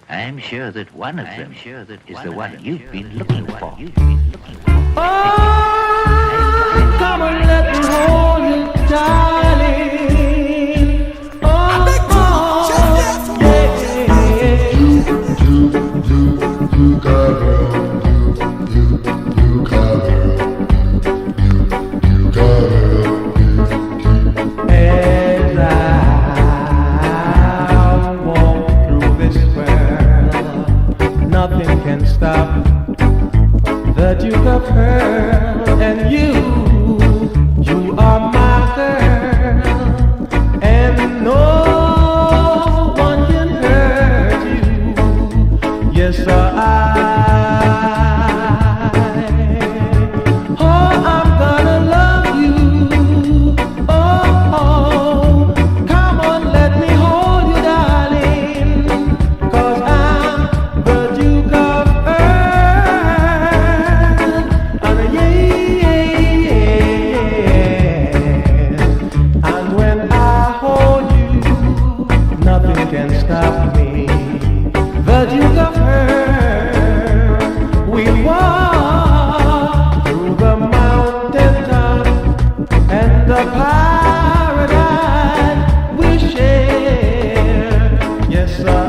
I'm sure that one of them is the one you've been looking for. Oh, come and let me hold you, darling. Oh, as I walk through this world, nothing can stop the Duke of Earl, and you are my girl, and no one can hurt you. Yes, sir, I'm gonna love you. Oh, come on, let me hold you, darling, 'cause I'm the Duke of Earl. And and when I hold you, nothing can stop me. The Duke of Earl, we walk through the mountaintop and the paradise we share. Yes, sir,